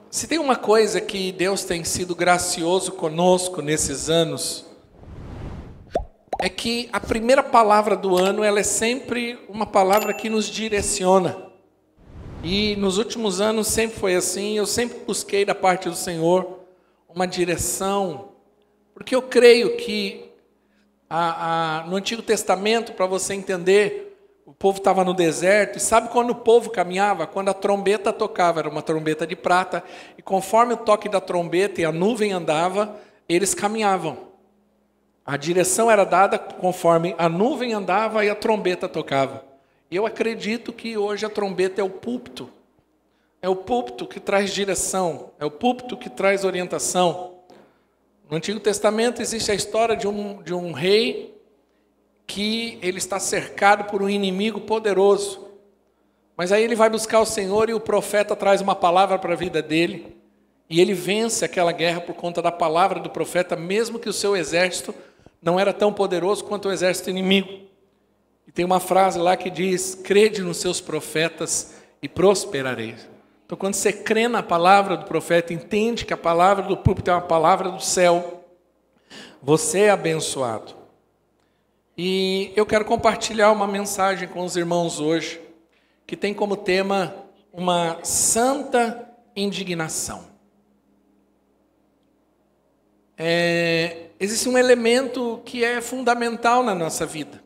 Se tem uma coisa que Deus tem sido gracioso conosco nesses anos, é que a primeira palavra do ano, ela é sempre uma palavra que nos direciona. E nos últimos anos sempre foi assim, eu sempre busquei da parte do Senhor uma direção, porque eu creio que no Antigo Testamento, para você entender, o povo estava no deserto, e sabe quando o povo caminhava? Quando a trombeta tocava, era uma trombeta de prata, e conforme o toque da trombeta e a nuvem andava, eles caminhavam. A direção era dada conforme a nuvem andava e a trombeta tocava. Eu acredito que hoje a trombeta é o púlpito. É o púlpito que traz direção, é o púlpito que traz orientação. No Antigo Testamento existe a história de um rei que ele está cercado por um inimigo poderoso. Mas aí ele vai buscar o Senhor e o profeta traz uma palavra para a vida dele. E ele vence aquela guerra por conta da palavra do profeta, mesmo que o seu exército não era tão poderoso quanto o exército inimigo. E tem uma frase lá que diz: crede nos seus profetas e prosperareis. Então, quando você crê na palavra do profeta, entende que a palavra do púlpito é uma palavra do céu, você é abençoado. E eu quero compartilhar uma mensagem com os irmãos hoje, que tem como tema uma santa indignação. Existe um elemento que é fundamental na nossa vida.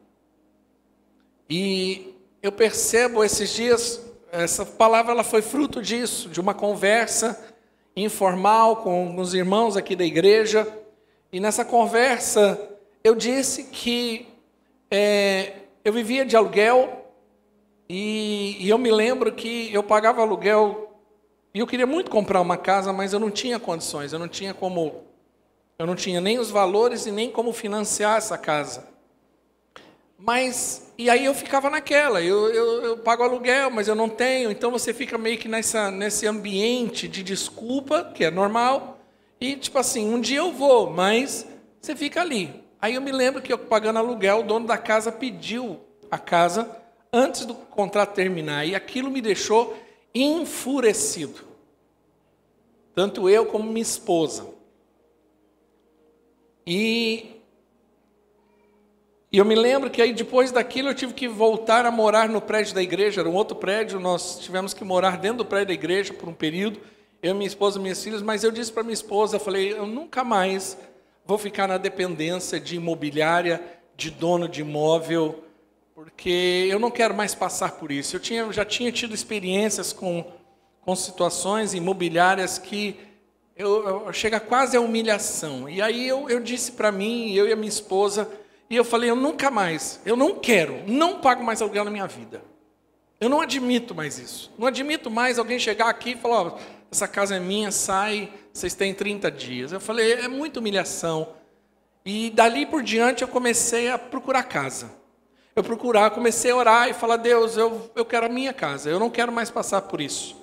E eu percebo esses dias, essa palavra ela foi fruto disso, de uma conversa informal com os irmãos aqui da igreja. E nessa conversa eu disse que eu vivia de aluguel e eu me lembro que eu pagava aluguel e eu queria muito comprar uma casa, mas eu não tinha condições, eu não tinha nem os valores e nem como financiar essa casa. E aí eu ficava naquela, eu pago aluguel, mas eu não tenho, então você fica meio que nesse ambiente de desculpa, que é normal, e tipo assim, um dia eu vou, mas você fica ali. Aí eu me lembro que eu pagando aluguel, o dono da casa pediu a casa antes do contrato terminar, e aquilo me deixou enfurecido. Tanto eu como minha esposa. E eu me lembro que aí depois daquilo eu tive que voltar a morar no prédio da igreja, era um outro prédio, nós tivemos que morar dentro do prédio da igreja por um período, eu, minha esposa e minhas filhas, mas eu disse para minha esposa, eu falei, eu nunca mais vou ficar na dependência de imobiliária, de dono de imóvel, porque eu não quero mais passar por isso. Eu já tinha tido experiências com situações imobiliárias que chega quase a humilhação. E aí eu disse para mim, eu e a minha esposa, e eu falei, eu nunca mais, eu não quero, não pago mais aluguel na minha vida. Eu não admito mais isso. Não admito mais alguém chegar aqui e falar, ó, essa casa é minha, sai, vocês têm 30 dias. Eu falei, é muita humilhação. E dali por diante eu comecei a procurar casa. Comecei a orar e falar, Deus, eu quero a minha casa, eu não quero mais passar por isso.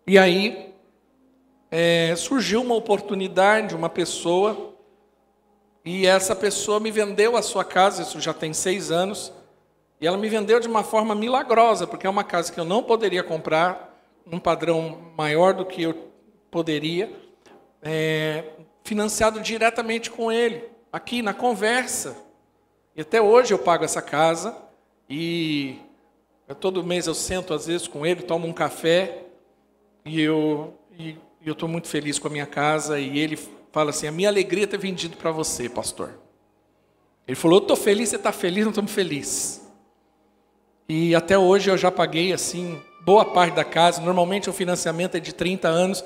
E aí surgiu uma oportunidade, uma pessoa, e essa pessoa me vendeu a sua casa, isso já tem 6 anos, e ela me vendeu de uma forma milagrosa, porque é uma casa que eu não poderia comprar, num padrão maior do que eu poderia, financiado diretamente com ele, aqui na conversa. E até hoje eu pago essa casa, e todo mês eu sento às vezes com ele, tomo um café, e eu estou muito feliz com a minha casa, e ele fala assim, a minha alegria é ter vendido para você, pastor. Ele falou, eu estou feliz, você está feliz, nós estamos felizes. E até hoje eu já paguei assim, boa parte da casa, normalmente o financiamento é de 30 anos,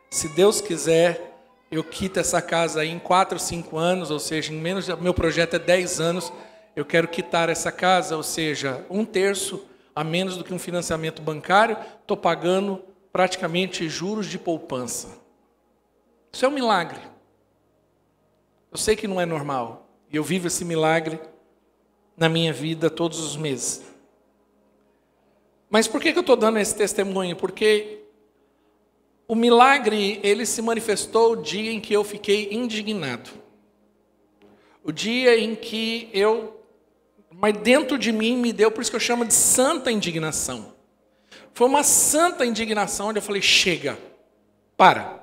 se Deus quiser, eu quito essa casa aí em 4 ou 5 anos, ou seja, meu projeto é 10 anos, eu quero quitar essa casa, ou seja, 1/3 a menos do que um financiamento bancário, estou pagando praticamente juros de poupança. Isso é um milagre. Eu sei que não é normal, e eu vivo esse milagre na minha vida todos os meses. Mas por que eu estou dando esse testemunho? Porque o milagre, ele se manifestou o dia em que eu fiquei indignado. O dia em que mas dentro de mim me deu, por isso que eu chamo de santa indignação. Foi uma santa indignação onde eu falei, chega, para.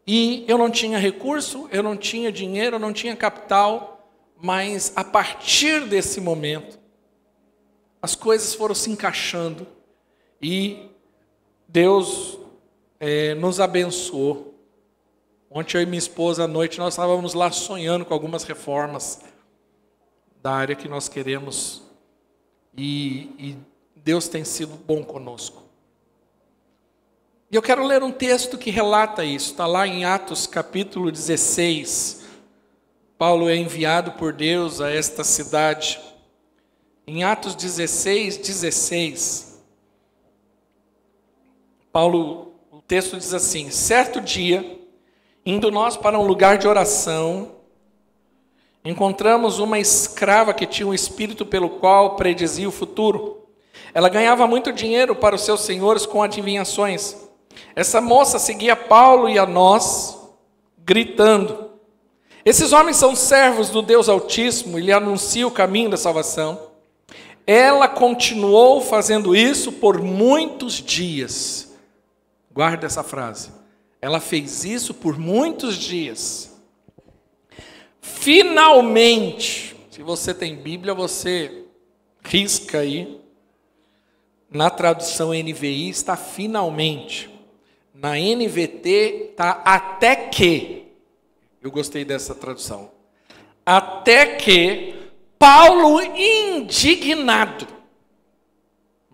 E eu não tinha recurso, eu não tinha dinheiro, eu não tinha capital, mas a partir desse momento, as coisas foram se encaixando e Deus nos abençoou. Ontem eu e minha esposa à noite nós estávamos lá sonhando com algumas reformas da área que nós queremos e Deus tem sido bom conosco. E eu quero ler um texto que relata isso, está lá em Atos capítulo 16. Paulo é enviado por Deus a esta cidade. Em Atos 16, Paulo, o texto diz assim: certo dia, indo nós para um lugar de oração, encontramos uma escrava que tinha um espírito pelo qual predizia o futuro. Ela ganhava muito dinheiro para os seus senhores com adivinhações. Essa moça seguia Paulo e a nós, gritando: esses homens são servos do Deus Altíssimo e lhe anunciam o caminho da salvação. Ela continuou fazendo isso por muitos dias. Guarda essa frase. Ela fez isso por muitos dias. Finalmente, se você tem Bíblia, você risca aí. Na tradução NVI está finalmente. Na NVT está até que. Eu gostei dessa tradução. Até que Paulo indignado.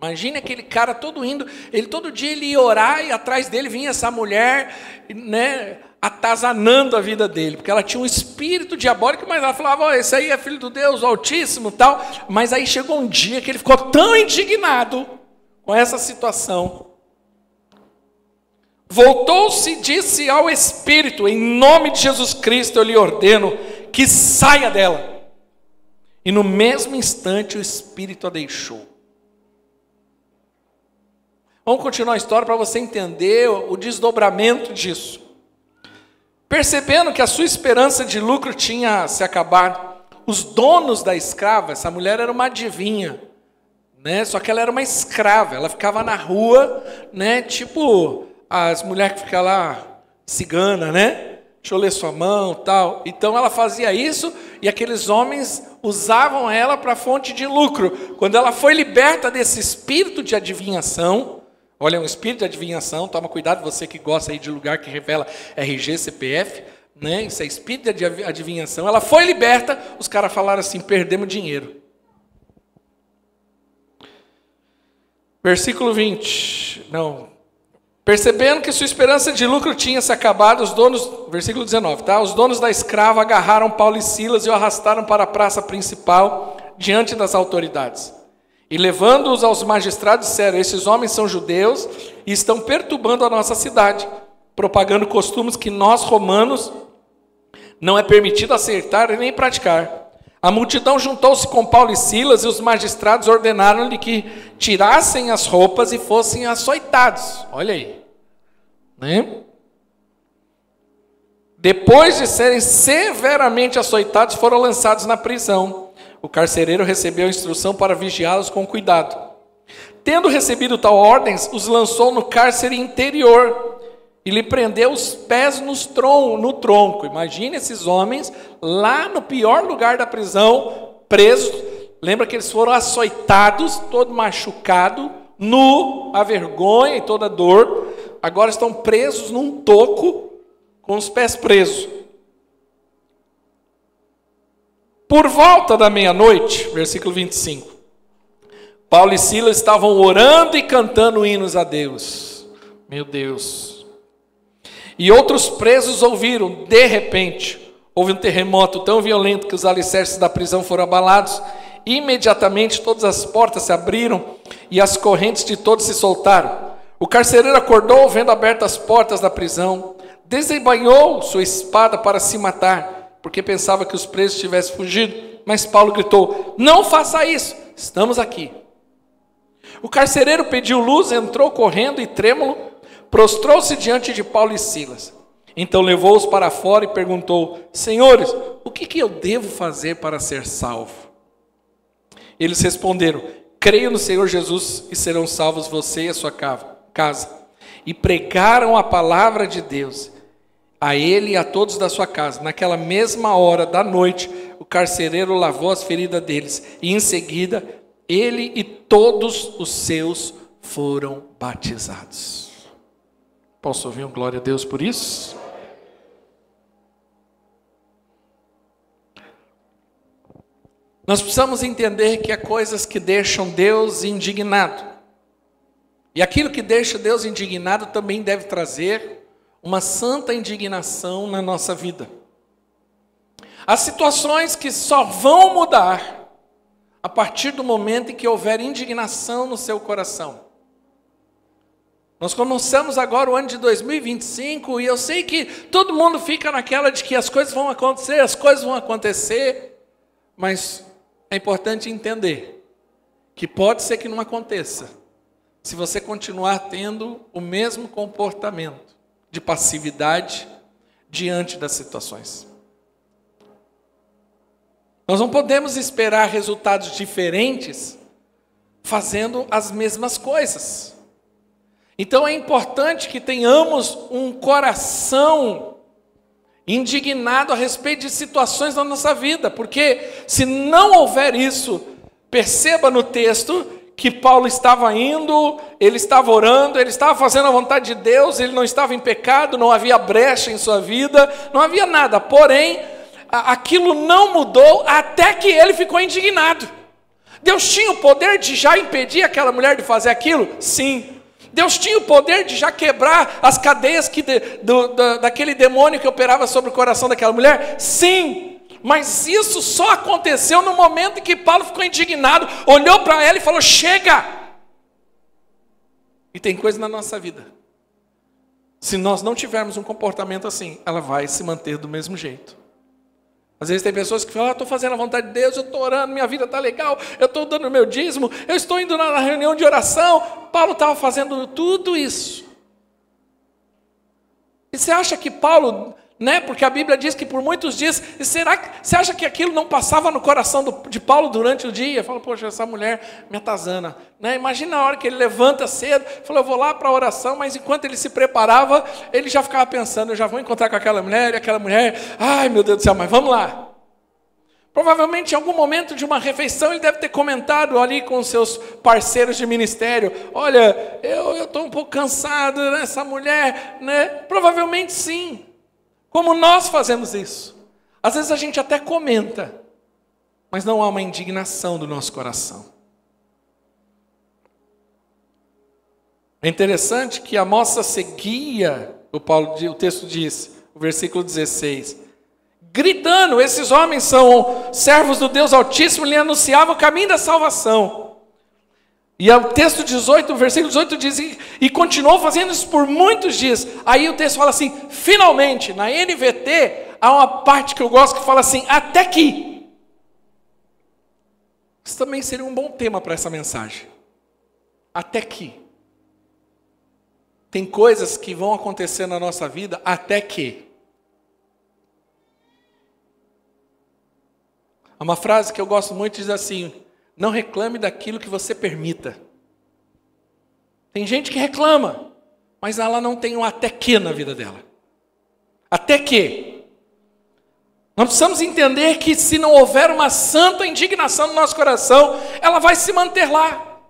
Imagine aquele cara todo indo, ele todo dia ele ia orar e atrás dele vinha essa mulher, né, atazanando a vida dele, porque ela tinha um espírito diabólico, mas ela falava: oh, esse aí é filho do Deus Altíssimo, tal. Mas aí chegou um dia que ele ficou tão indignado com essa situação. Voltou-se e disse ao espírito: em nome de Jesus Cristo eu lhe ordeno que saia dela. E no mesmo instante o espírito a deixou. Vamos continuar a história para você entender o desdobramento disso. Percebendo que a sua esperança de lucro tinha se acabado, os donos da escrava, essa mulher era uma adivinha, né? Só que ela era uma escrava, ela ficava na rua, né? Tipo as mulheres que ficam lá, cigana, né? Deixa eu ler sua mão, tal. Então ela fazia isso e aqueles homens usavam ela para fonte de lucro. Quando ela foi liberta desse espírito de adivinhação, olha, um espírito de adivinhação, toma cuidado você que gosta aí de lugar que revela RG, CPF, né? Isso é espírito de adivinhação. Ela foi liberta, os caras falaram assim: perdemos dinheiro. Versículo 20, não. Percebendo que sua esperança de lucro tinha se acabado, os donos, versículo 19, tá? Os donos da escrava agarraram Paulo e Silas e o arrastaram para a praça principal, diante das autoridades. E levando-os aos magistrados, disseram: esses homens são judeus e estão perturbando a nossa cidade, propagando costumes que nós, romanos, não é permitido aceitar e nem praticar. A multidão juntou-se com Paulo e Silas e os magistrados ordenaram-lhe que tirassem as roupas e fossem açoitados. Olha aí. Né? Depois de serem severamente açoitados, foram lançados na prisão. O carcereiro recebeu a instrução para vigiá-los com cuidado. Tendo recebido tal ordem, os lançou no cárcere interior e lhe prendeu os pés no tronco. Imagine esses homens lá no pior lugar da prisão, presos. Lembra que eles foram açoitados, todo machucado, nu, a vergonha e toda a dor. Agora estão presos num toco, com os pés presos. Por volta da meia-noite, versículo 25, Paulo e Silas estavam orando e cantando hinos a Deus. Meu Deus. E outros presos ouviram. De repente, houve um terremoto tão violento que os alicerces da prisão foram abalados. Imediatamente todas as portas se abriram e as correntes de todos se soltaram. O carcereiro acordou, vendo abertas as portas da prisão, desembainhou sua espada para se matar, porque pensava que os presos tivessem fugido. Mas Paulo gritou: não faça isso, estamos aqui. O carcereiro pediu luz, entrou correndo e trêmulo, prostrou-se diante de Paulo e Silas. Então levou-os para fora e perguntou: senhores, o que eu devo fazer para ser salvo? Eles responderam: creia no Senhor Jesus e serão salvos você e a sua casa. e pregaram a palavra de Deus a ele e a todos da sua casa. Naquela mesma hora da noite, o carcereiro lavou as feridas deles, e em seguida, ele e todos os seus foram batizados. Posso ouvir um glória a Deus por isso? Nós precisamos entender que há coisas que deixam Deus indignado. E aquilo que deixa Deus indignado também deve trazer uma santa indignação na nossa vida. Há situações que só vão mudar a partir do momento em que houver indignação no seu coração. Nós começamos agora o ano de 2025 e eu sei que todo mundo fica naquela de que as coisas vão acontecer, mas é importante entender que pode ser que não aconteça se você continuar tendo o mesmo comportamento de passividade diante das situações. Nós não podemos esperar resultados diferentes fazendo as mesmas coisas. Então é importante que tenhamos um coração indignado a respeito de situações da nossa vida, porque se não houver isso, perceba no texto que Paulo estava indo, ele estava orando, ele estava fazendo a vontade de Deus, ele não estava em pecado, não havia brecha em sua vida, não havia nada, porém, aquilo não mudou até que ele ficou indignado. Deus tinha o poder de já impedir aquela mulher de fazer aquilo? Sim. Deus tinha o poder de já quebrar as cadeias daquele demônio que operava sobre o coração daquela mulher? Sim. Mas isso só aconteceu no momento em que Paulo ficou indignado, olhou para ela e falou: chega! E tem coisa na nossa vida. Se nós não tivermos um comportamento assim, ela vai se manter do mesmo jeito. Às vezes tem pessoas que falam: estou fazendo a vontade de Deus, eu estou orando, minha vida está legal, eu estou dando o meu dízimo, eu estou indo na reunião de oração. Paulo estava fazendo tudo isso. E você acha que Paulo, porque a Bíblia diz que por muitos dias, e será que você acha que aquilo não passava no coração de Paulo durante o dia? Fala: poxa, essa mulher me atazana. Imagina a hora que ele levanta cedo, fala: eu vou lá para a oração, mas enquanto ele se preparava, ele já ficava pensando: eu já vou encontrar com aquela mulher, e aquela mulher, ai meu Deus do céu, mas vamos lá. Provavelmente em algum momento de uma refeição ele deve ter comentado ali com os seus parceiros de ministério: olha, eu estou um pouco cansado dessa mulher, Provavelmente sim. Como nós fazemos isso? Às vezes a gente até comenta, mas não há uma indignação do nosso coração. É interessante que a moça seguia, o texto diz, o versículo 16, gritando: esses homens são servos do Deus Altíssimo, lhe anunciavam o caminho da salvação. E o texto 18, o versículo 18 diz: e continuou fazendo isso por muitos dias. Aí o texto fala assim: finalmente. Na NVT há uma parte que eu gosto que fala assim: até que. Isso também seria um bom tema para essa mensagem. Até que. Tem coisas que vão acontecer na nossa vida até que. Há uma frase que eu gosto muito, diz assim: não reclame daquilo que você permita. Tem gente que reclama, mas ela não tem um até que na vida dela. Até que. Nós precisamos entender que se não houver uma santa indignação no nosso coração, ela vai se manter lá.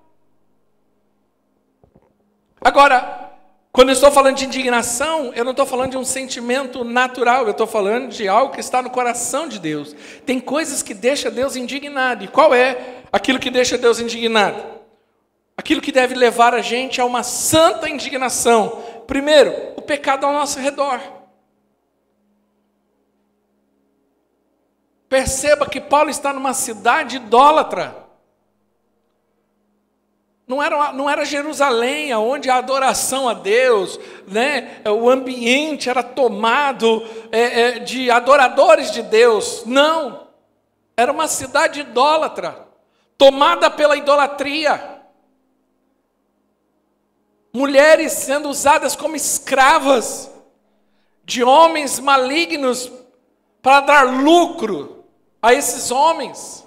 Agora, quando eu estou falando de indignação, eu não estou falando de um sentimento natural, eu estou falando de algo que está no coração de Deus. Tem coisas que deixam Deus indignado. E qual é aquilo que deixa Deus indignado? Aquilo que deve levar a gente a uma santa indignação. Primeiro, o pecado ao nosso redor. Perceba que Paulo está numa cidade idólatra. Não era Jerusalém, onde a adoração a Deus, o ambiente era tomado de adoradores de Deus. Não, era uma cidade idólatra, tomada pela idolatria. Mulheres sendo usadas como escravas de homens malignos para dar lucro a esses homens.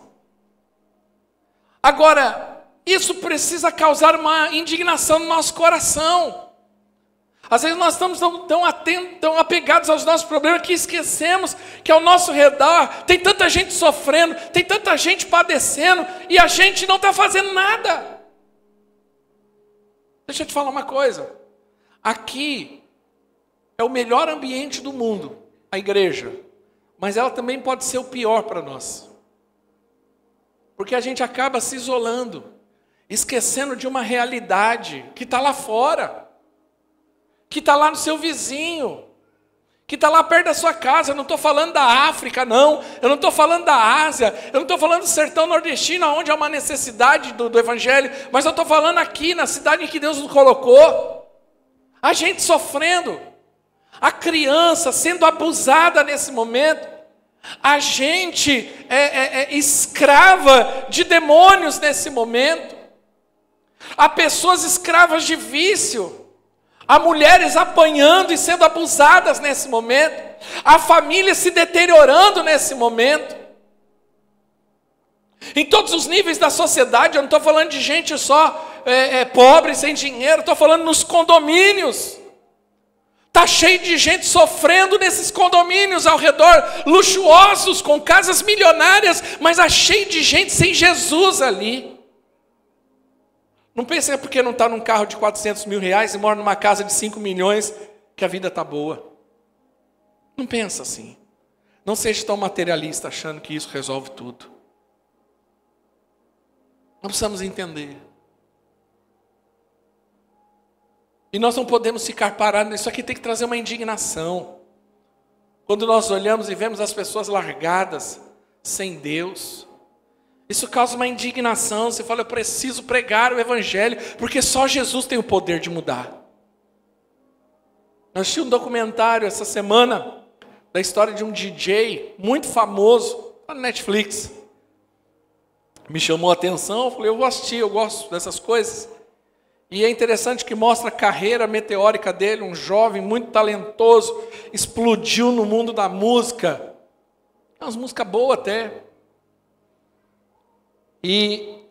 Agora, isso precisa causar uma indignação no nosso coração. Às vezes nós estamos tão atentos, tão apegados aos nossos problemas, que esquecemos que ao nosso redor tem tanta gente sofrendo, tem tanta gente padecendo, e a gente não está fazendo nada. Deixa eu te falar uma coisa. Aqui é o melhor ambiente do mundo, a igreja. Mas ela também pode ser o pior para nós. Porque a gente acaba se isolando, esquecendo de uma realidade que está lá fora, que está lá no seu vizinho, que está lá perto da sua casa. Eu não estou falando da África, não. Eu não estou falando da Ásia. Eu não estou falando do sertão nordestino, onde há uma necessidade do Evangelho. Mas eu estou falando aqui, na cidade em que Deus nos colocou. A gente sofrendo. A criança sendo abusada nesse momento. A gente escrava de demônios nesse momento. Há pessoas escravas de vício. Há mulheres apanhando e sendo abusadas nesse momento. Há famílias se deteriorando nesse momento. Em todos os níveis da sociedade. Eu não estou falando de gente só pobre, sem dinheiro. Estou falando nos condomínios. Está cheio de gente sofrendo nesses condomínios ao redor, luxuosos, com casas milionárias, mas há cheio de gente sem Jesus ali. Não pense que é porque não está num carro de 400 mil reais e mora numa casa de 5 milhões que a vida está boa. Não pensa assim. Não seja tão materialista achando que isso resolve tudo. Nós precisamos entender. E nós não podemos ficar parados. Isso aqui tem que trazer uma indignação. Quando nós olhamos e vemos as pessoas largadas, sem Deus, isso causa uma indignação. Você fala, eu preciso pregar o Evangelho, porque só Jesus tem o poder de mudar. Eu assisti um documentário essa semana, da história de um DJ muito famoso, na Netflix. Me chamou a atenção, eu falei, eu vou assistir, eu gosto dessas coisas. E é interessante que mostra a carreira meteórica dele, um jovem muito talentoso, explodiu no mundo da música. Umas músicas boas até. E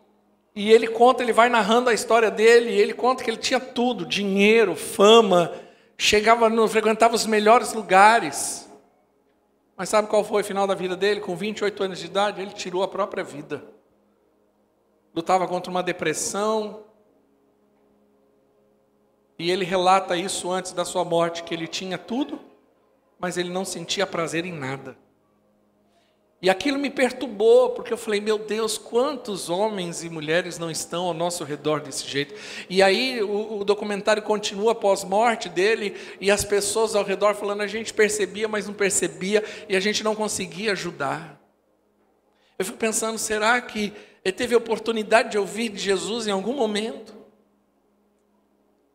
ele conta, ele vai narrando a história dele, e ele conta que ele tinha tudo, dinheiro, fama, frequentava os melhores lugares. Mas sabe qual foi o final da vida dele? Com 28 anos de idade, ele tirou a própria vida. Lutava contra uma depressão. E ele relata isso antes da sua morte, que ele tinha tudo, mas ele não sentia prazer em nada. E aquilo me perturbou, porque eu falei, meu Deus, quantos homens e mulheres não estão ao nosso redor desse jeito? E aí o documentário continua pós-morte dele, e as pessoas ao redor falando, a gente percebia, mas não percebia, e a gente não conseguia ajudar. Eu fico pensando, será que ele teve a oportunidade de ouvir de Jesus em algum momento?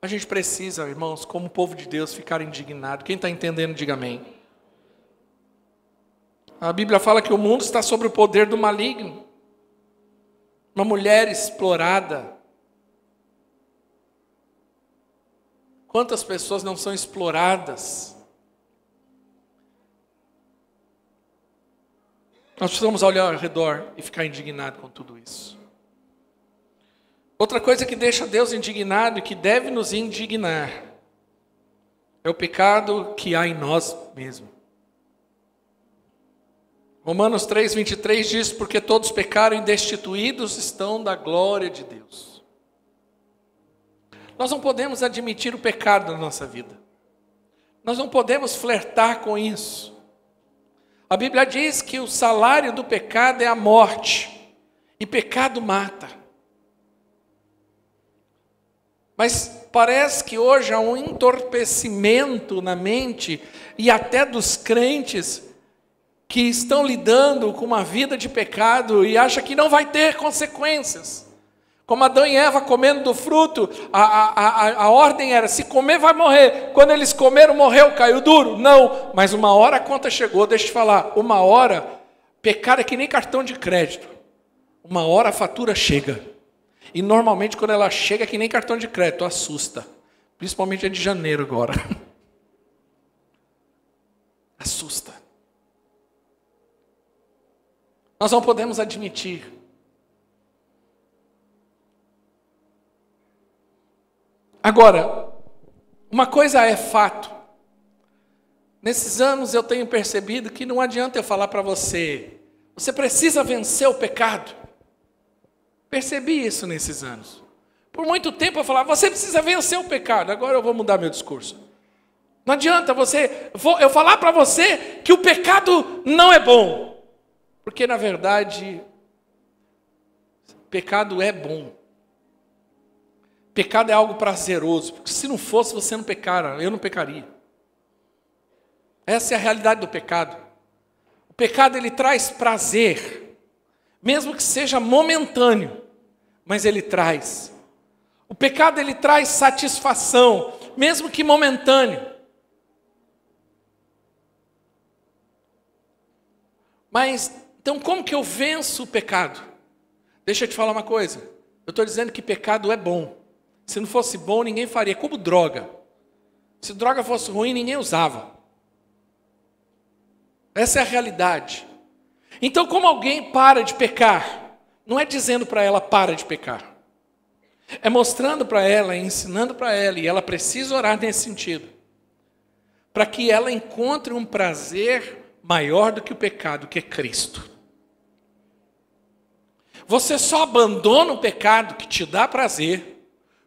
A gente precisa, irmãos, como povo de Deus, ficar indignado. Quem está entendendo, diga amém. A Bíblia fala que o mundo está sob o poder do maligno. Uma mulher explorada. Quantas pessoas não são exploradas? Nós precisamos olhar ao redor e ficar indignado com tudo isso. Outra coisa que deixa Deus indignado e que deve nos indignar é o pecado que há em nós mesmos. Romanos 3:23 diz, porque todos pecaram e destituídos estão da glória de Deus. Nós não podemos admitir o pecado na nossa vida. Nós não podemos flertar com isso. A Bíblia diz que o salário do pecado é a morte, e pecado mata. Mas parece que hoje há um entorpecimento na mente, e até dos crentes, que estão lidando com uma vida de pecado, e acham que não vai ter consequências. Como Adão e Eva comendo do fruto, a ordem era, se comer vai morrer. Quando eles comeram, morreu, caiu duro. Não, mas uma hora a conta chegou, deixa eu te falar, uma hora, pecado é que nem cartão de crédito. Uma hora a fatura chega. E normalmente quando ela chega, que nem cartão de crédito, assusta. Principalmente é de janeiro agora. Assusta. Nós não podemos admitir. Agora, Uma coisa é fato. Nesses anos eu tenho percebido que não adianta eu falar para você, você precisa vencer o pecado. Percebi isso nesses anos. Por muito tempo eu falava, você precisa vencer o pecado. Agora eu vou mudar meu discurso. Não adianta eu falar para você que o pecado não é bom. Porque na verdade, pecado é bom. Pecado é algo prazeroso. Porque se não fosse, você não pecara, eu não pecaria. Essa é a realidade do pecado. O pecado ele traz prazer, mesmo que seja momentâneo, mas ele traz. O pecado ele traz satisfação, mesmo que momentâneo. Mas, então como que eu venço o pecado? Deixa eu te falar uma coisa. Eu estou dizendo que pecado é bom. Se não fosse bom, ninguém faria. Como droga. Se droga fosse ruim, ninguém usava. Essa é a realidade. Então, como alguém para de pecar? Não é dizendo para ela, para de pecar. É mostrando para ela, ensinando para ela, e ela precisa orar nesse sentido. Para que ela encontre um prazer maior do que o pecado, que é Cristo. Você só abandona o pecado que te dá prazer,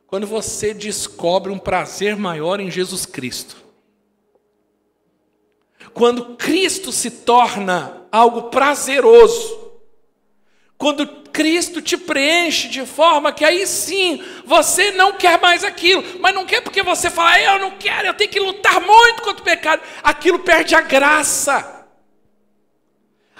quando você descobre um prazer maior em Jesus Cristo. Quando Cristo se torna algo prazeroso, quando Cristo te preenche de forma que aí sim, você não quer mais aquilo, mas não quer porque você fala, eu não quero, eu tenho que lutar muito contra o pecado, aquilo perde a graça.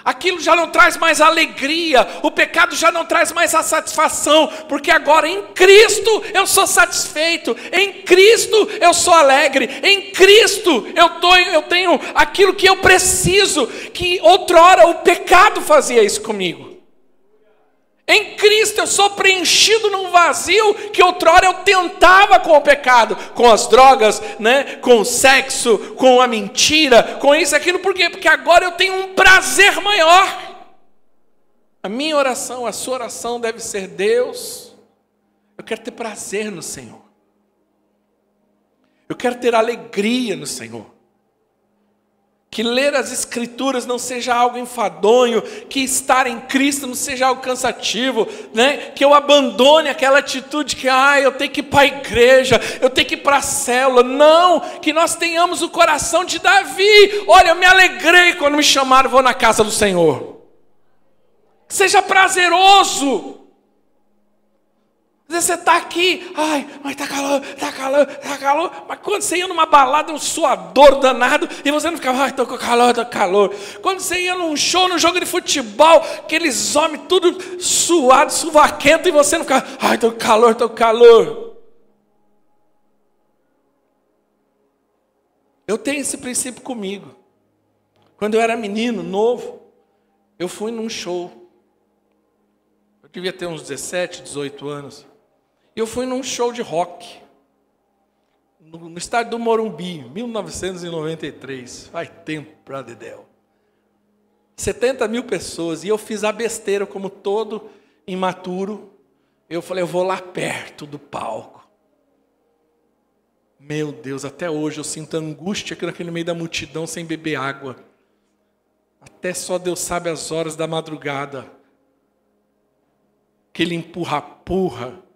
Aquilo já não traz mais alegria, o pecado já não traz mais a satisfação, porque agora em Cristo eu sou satisfeito, em Cristo eu sou alegre, em Cristo eu tenho aquilo que eu preciso, que outrora o pecado fazia isso comigo. Em Cristo eu sou preenchido num vazio que outrora eu tentava com o pecado, com as drogas, né? Com o sexo, com a mentira, com isso e aquilo. Por quê? Porque agora eu tenho um prazer maior. A minha oração, a sua oração deve ser, Deus, eu quero ter prazer no Senhor. Eu quero ter alegria no Senhor. Que ler as Escrituras não seja algo enfadonho, que estar em Cristo não seja algo cansativo, né? Que eu abandone aquela atitude que eu tenho que ir para a igreja, eu tenho que ir para a célula. Não, que nós tenhamos o coração de Davi. Olha, eu me alegrei quando me chamaram, vou na casa do Senhor. Seja prazeroso. Às vezes você está aqui, mas está calor, mas quando você ia numa balada, um suador danado, e você não ficava, estou com calor, estou com calor. Quando você ia num show, num jogo de futebol, aqueles homens tudo suado, suvaquento, e você não ficava, estou com calor, estou com calor. Eu tenho esse princípio comigo. Quando eu era menino, novo, eu fui num show. Eu devia ter uns 17, 18 anos. Eu fui num show de rock, no estádio do Morumbi, 1993, faz tempo para dedéu. 70 mil pessoas, e eu fiz a besteira como todo imaturo. Eu falei, eu vou lá perto do palco. Meu Deus, até hoje eu sinto angústia aqui naquele meio da multidão sem beber água. Até só Deus sabe as horas da madrugada. Aquele empurra-purra.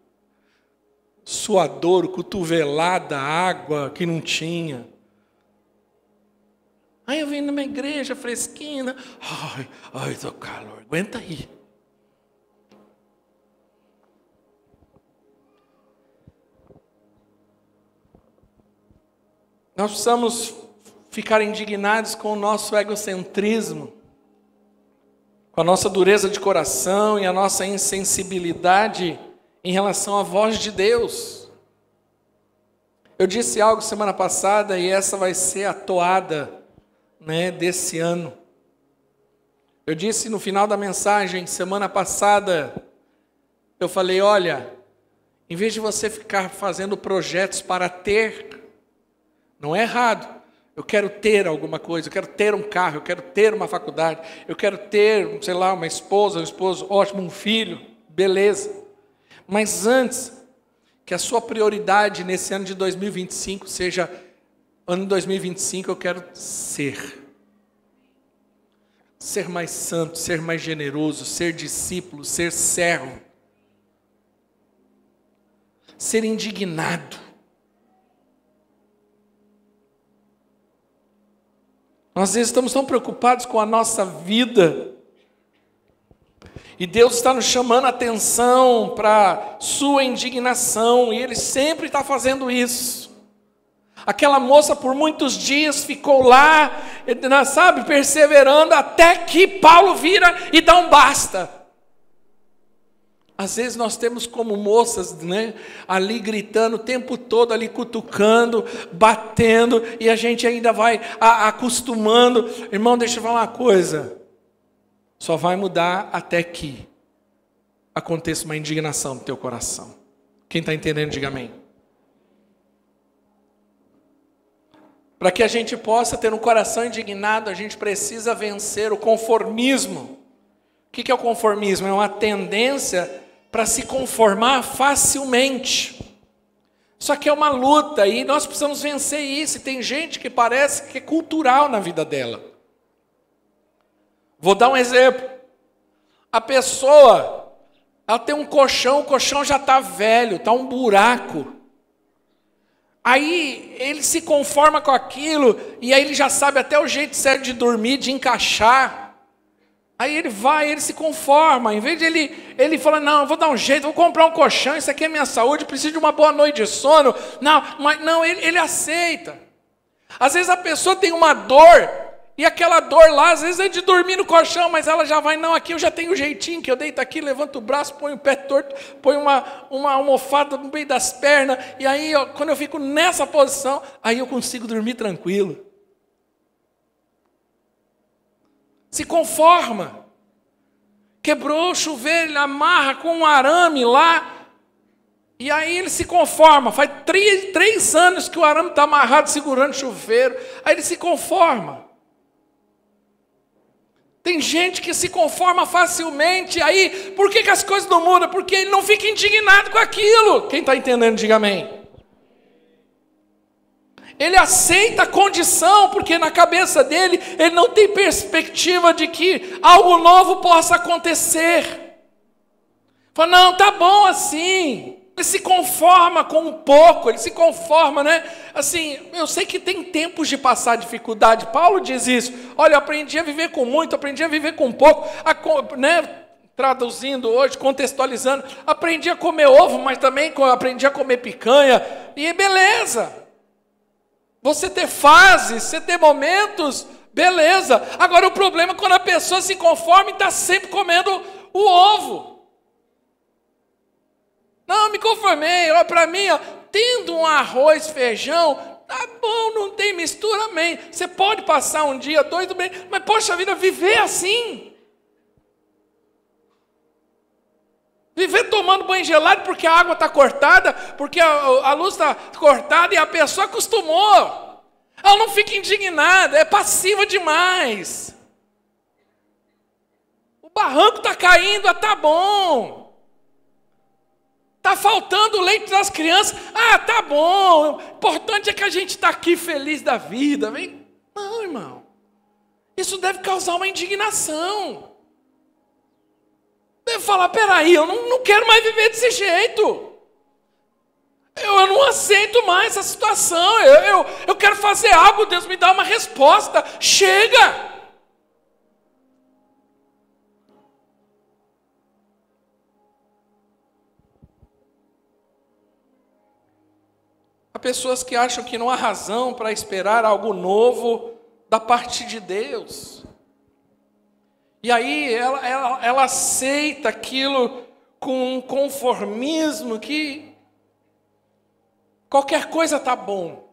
Suador, cotovelada, água que não tinha. Aí eu vim numa igreja fresquinha. Tô calor, aguenta aí. Nós precisamos ficar indignados com o nosso egocentrismo, com a nossa dureza de coração e a nossa insensibilidade em relação à voz de Deus. Eu disse algo semana passada e essa vai ser a toada, desse ano. Eu disse no final da mensagem, semana passada, eu falei, olha, em vez de você ficar fazendo projetos para ter, não é errado, eu quero ter alguma coisa, eu quero ter um carro, eu quero ter uma faculdade, eu quero ter, sei lá, uma esposa, um esposo ótimo, um filho, beleza. Mas antes, Que a sua prioridade nesse ano de 2025 seja, ano de 2025 eu quero ser mais santo, ser mais generoso, ser discípulo, ser servo, ser indignado. Nós às vezes estamos tão preocupados com a nossa vida, e Deus está nos chamando a atenção para sua indignação, e Ele sempre está fazendo isso. Aquela moça por muitos dias ficou lá, sabe, perseverando, até que Paulo vira e dá um basta. Às vezes nós temos como moças, né, ali gritando o tempo todo, ali cutucando, batendo, e a gente ainda vai acostumando. Irmão, deixa eu falar uma coisa. Só vai mudar até que aconteça uma indignação no teu coração. Quem está entendendo, diga amém. Para que a gente possa ter um coração indignado, a gente precisa vencer o conformismo. O que é o conformismo? É uma tendência para se conformar facilmente. Só que é uma luta e nós precisamos vencer isso. E tem gente que parece que é cultural na vida dela. Vou dar um exemplo. A pessoa, ela tem um colchão, o colchão já está velho, está um buraco. Aí ele se conforma com aquilo, e aí ele já sabe até o jeito certo de dormir, de encaixar. Aí ele vai, ele se conforma. Em vez de ele falar, não, eu vou dar um jeito, vou comprar um colchão, isso aqui é minha saúde, preciso de uma boa noite de sono. Não, ele aceita. Às vezes a pessoa tem uma dor, e aquela dor lá, às vezes é de dormir no colchão, mas ela já vai, não, aqui eu já tenho um jeitinho, que eu deito aqui, levanto o braço, ponho o pé torto, ponho uma almofada no meio das pernas, e aí quando eu fico nessa posição, aí eu consigo dormir tranquilo. Se conforma. Quebrou o chuveiro, ele amarra com um arame lá, e aí ele se conforma. Faz 3 anos que o arame está amarrado, segurando o chuveiro, aí ele se conforma. Tem gente que se conforma facilmente, aí, por que as coisas não mudam? Porque ele não fica indignado com aquilo. Quem está entendendo, diga amém. Ele aceita a condição, porque na cabeça dele, ele não tem perspectiva de que algo novo possa acontecer. Fala, não, tá bom assim. Ele se conforma com um pouco, ele se conforma, né? Assim, eu sei que tem tempos de passar dificuldade. Paulo diz isso. Olha, eu aprendi a viver com muito, aprendi a viver com pouco, né? Traduzindo hoje, contextualizando, aprendi a comer ovo, mas também aprendi a comer picanha. E beleza. Você ter fases, você ter momentos, beleza. Agora o problema é quando a pessoa se conforma e está sempre comendo o ovo. Não, me conformei, olha para mim, ó, tendo um arroz, feijão, tá bom, não tem mistura, amém. Você pode passar um dia, 2, bem, mas poxa vida, viver assim. Viver tomando banho gelado porque a água está cortada, porque a luz está cortada e a pessoa acostumou. Ela não fica indignada, é passiva demais. O barranco está caindo, tá bom. Está faltando o leite das crianças. Ah, tá bom. O importante é que a gente está aqui feliz da vida. Não, irmão. Isso deve causar uma indignação. Deve falar, peraí, eu não quero mais viver desse jeito. Eu não aceito mais essa situação. Eu quero fazer algo, Deus me dá uma resposta. Chega! Há pessoas que acham que não há razão para esperar algo novo da parte de Deus. E aí ela aceita aquilo com um conformismo que qualquer coisa está bom.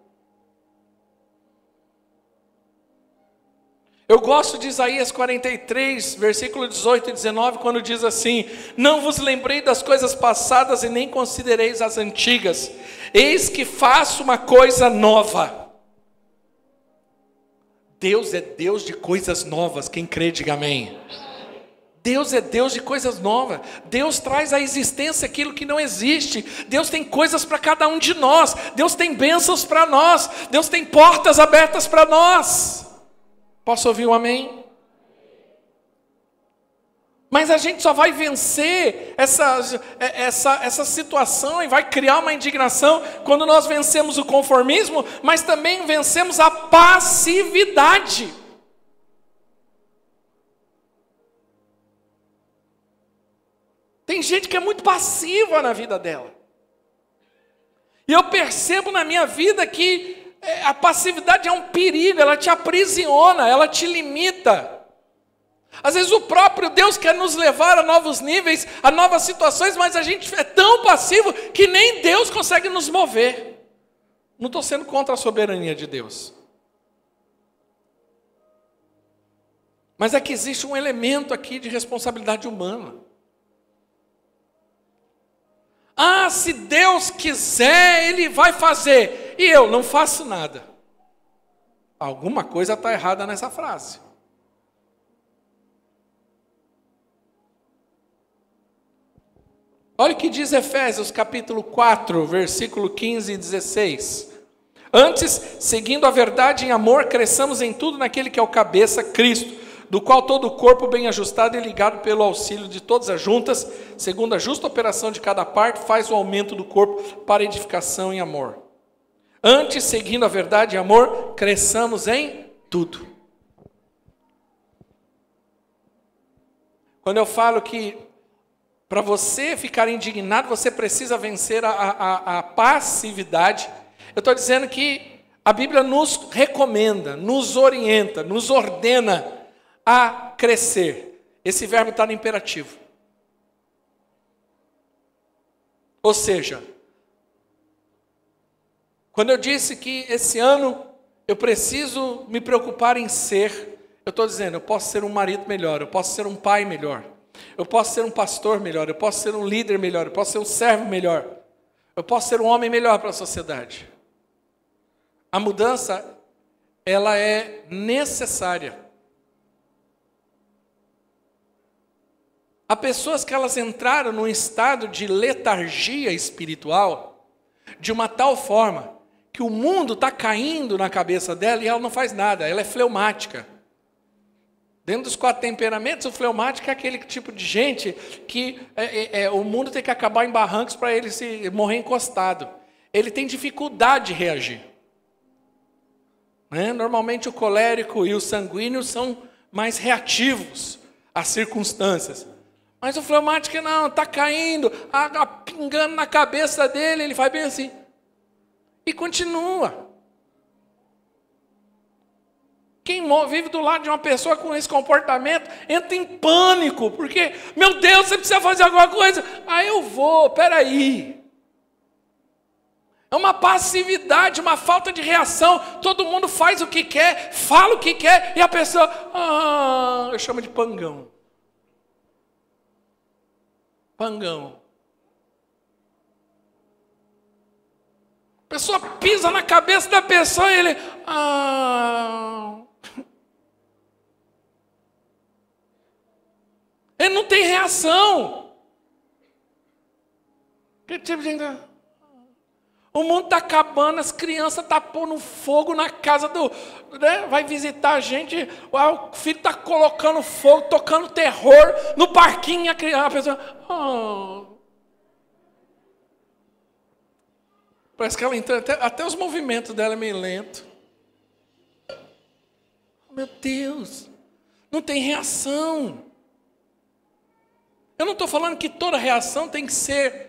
Eu gosto de Isaías 43, versículo 18 e 19, quando diz assim: não vos lembrei das coisas passadas e nem considereis as antigas. Eis que faço uma coisa nova. Deus é Deus de coisas novas, quem crê diga amém. Deus é Deus de coisas novas. Deus traz à existência aquilo que não existe. Deus tem coisas para cada um de nós. Deus tem bênçãos para nós. Deus tem portas abertas para nós. Posso ouvir um amém? Mas a gente só vai vencer essa situação e vai criar uma indignação quando nós vencemos o conformismo, mas também vencemos a passividade. Tem gente que é muito passiva na vida dela. E eu percebo na minha vida que a passividade é um perigo, ela te aprisiona, ela te limita. Às vezes o próprio Deus quer nos levar a novos níveis, a novas situações, mas a gente é tão passivo que nem Deus consegue nos mover. Não estou sendo contra a soberania de Deus. Mas é que existe um elemento aqui de responsabilidade humana. Ah, se Deus quiser, Ele vai fazer. E eu não faço nada. Alguma coisa está errada nessa frase. Olha o que diz Efésios capítulo 4, versículo 15 e 16. Antes, seguindo a verdade em amor, cresçamos em tudo naquele que é o cabeça, Cristo, do qual todo o corpo bem ajustado e ligado pelo auxílio de todas as juntas, segundo a justa operação de cada parte, faz o aumento do corpo para edificação em amor. Antes, seguindo a verdade em amor, cresçamos em tudo. Quando eu falo que para você ficar indignado, você precisa vencer a passividade, eu estou dizendo que a Bíblia nos recomenda, nos orienta, nos ordena a crescer. Esse verbo está no imperativo. Ou seja, quando eu disse que esse ano eu preciso me preocupar em ser, eu estou dizendo, eu posso ser um marido melhor, eu posso ser um pai melhor, eu posso ser um pastor melhor, eu posso ser um líder melhor, eu posso ser um servo melhor, eu posso ser um homem melhor para a sociedade. A mudança, ela é necessária. Há pessoas que elas entraram num estado de letargia espiritual, de uma tal forma, que o mundo está caindo na cabeça dela e ela não faz nada, ela é fleumática. Dentro dos 4 temperamentos, o fleumático é aquele tipo de gente que o mundo tem que acabar em barrancos para ele se morrer encostado. Ele tem dificuldade de reagir. Normalmente o colérico e o sanguíneo são mais reativos às circunstâncias. Mas o fleumático não, está caindo, água pingando na cabeça dele, ele faz bem assim. E continua. Quem vive do lado de uma pessoa com esse comportamento, entra em pânico, porque, meu Deus, você precisa fazer alguma coisa. Ah, eu vou, peraí. É uma passividade, uma falta de reação. Todo mundo faz o que quer, fala o que quer, e a pessoa, eu chamo de pangão. Pangão. A pessoa pisa na cabeça da pessoa e ele... Ele não tem reação. Que tipo de... O mundo está acabando, as crianças estão pondo fogo na casa do... vai visitar a gente, o filho está colocando fogo, tocando terror no parquinho, a pessoa... Parece que ela entra, até os movimentos dela é meio lento. Meu Deus, não tem reação. Eu não estou falando que toda reação tem que ser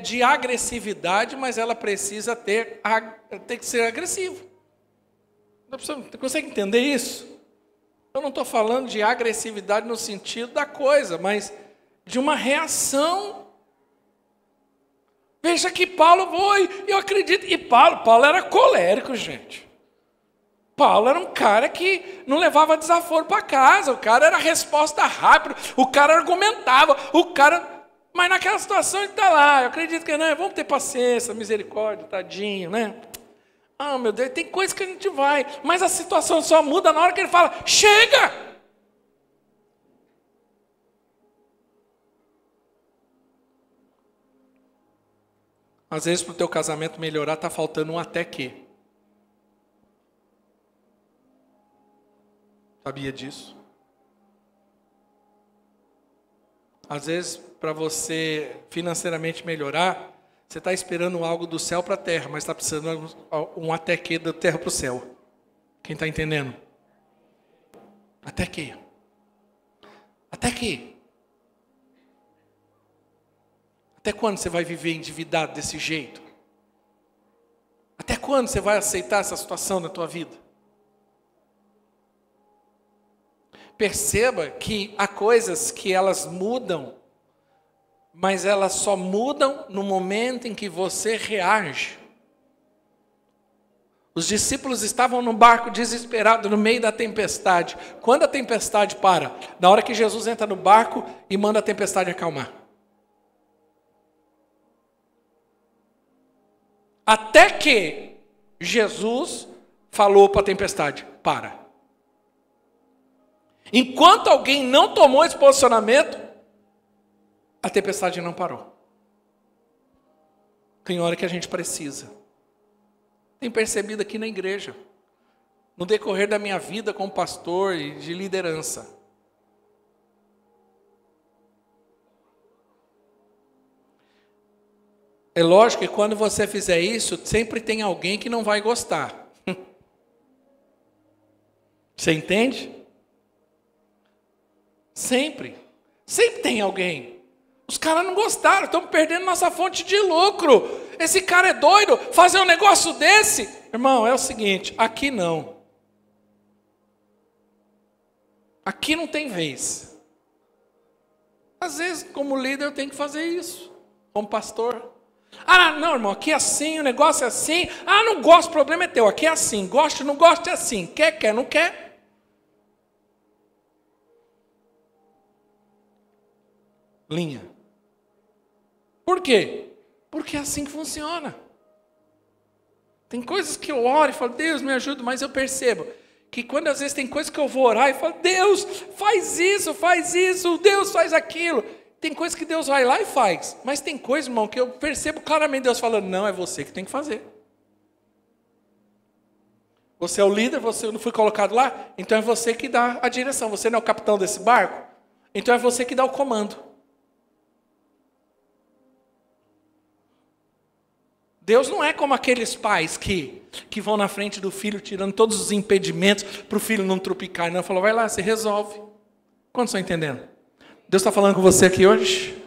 de agressividade, mas ela precisa tem que ser agressiva. Você consegue entender isso? Eu não estou falando de agressividade no sentido da coisa, mas de uma reação. Veja que Paulo foi, eu acredito, e Paulo era colérico, gente. Paulo era um cara que não levava desaforo para casa, o cara era resposta rápida, o cara argumentava, mas naquela situação ele está lá, eu acredito que não, vamos ter paciência, misericórdia, tadinho, né? Meu Deus, tem coisa que a gente vai, mas a situação só muda na hora que ele fala, chega! Às vezes, para o teu casamento melhorar, está faltando um até que. Sabia disso? Às vezes, para você financeiramente melhorar, você está esperando algo do céu para a terra, mas está precisando um até que da terra para o céu. Quem está entendendo? Até que? Até que? Até quando você vai viver endividado desse jeito? Até quando você vai aceitar essa situação na tua vida? Perceba que há coisas que elas mudam, mas elas só mudam no momento em que você reage. Os discípulos estavam no barco desesperados no meio da tempestade. Quando a tempestade para? Na hora que Jesus entra no barco e manda a tempestade acalmar. Até que Jesus falou para a tempestade, para. Enquanto alguém não tomou esse posicionamento, a tempestade não parou. Tem hora que a gente precisa. Tenho percebido aqui na igreja, no decorrer da minha vida como pastor e de liderança. É lógico que quando você fizer isso, sempre tem alguém que não vai gostar. Você entende? Sempre. Sempre tem alguém. Os caras não gostaram, estão perdendo nossa fonte de lucro. Esse cara é doido, fazer um negócio desse. Irmão, é o seguinte, aqui não. Aqui não tem vez. Às vezes, como líder, eu tenho que fazer isso. Como pastor. Ah, não, irmão, aqui é assim, o negócio é assim. Ah, não gosto, o problema é teu. Aqui é assim, gosto, não gosto, é assim. Quer, não quer. Linha. Por quê? Porque é assim que funciona. Tem coisas que eu oro e falo, Deus me ajuda, mas eu percebo que quando às vezes tem coisas que eu vou orar e falo, Deus, faz isso, Deus faz aquilo. Tem coisas que Deus vai lá e faz. Mas tem coisas, irmão, que eu percebo claramente Deus falando, não, é você que tem que fazer. Você é o líder, você não foi colocado lá, então é você que dá a direção. Você não é o capitão desse barco, então é você que dá o comando. Deus não é como aqueles pais que vão na frente do filho tirando todos os impedimentos para o filho não tropicar. Não, falou, vai lá, você resolve. Quantos estão entendendo? Deus está falando com você aqui hoje?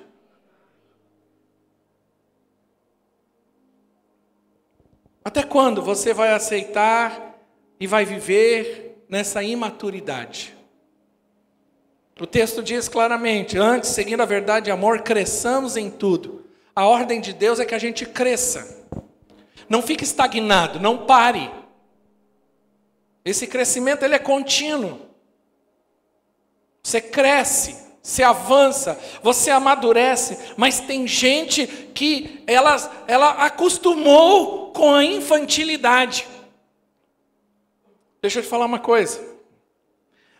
Até quando você vai aceitar e vai viver nessa imaturidade? O texto diz claramente, antes, seguindo a verdade e amor, cresçamos em tudo. A ordem de Deus é que a gente cresça. Não fique estagnado, não pare. Esse crescimento ele é contínuo. Você cresce. Você avança, você amadurece, mas tem gente que ela acostumou com a infantilidade. Deixa eu te falar uma coisa.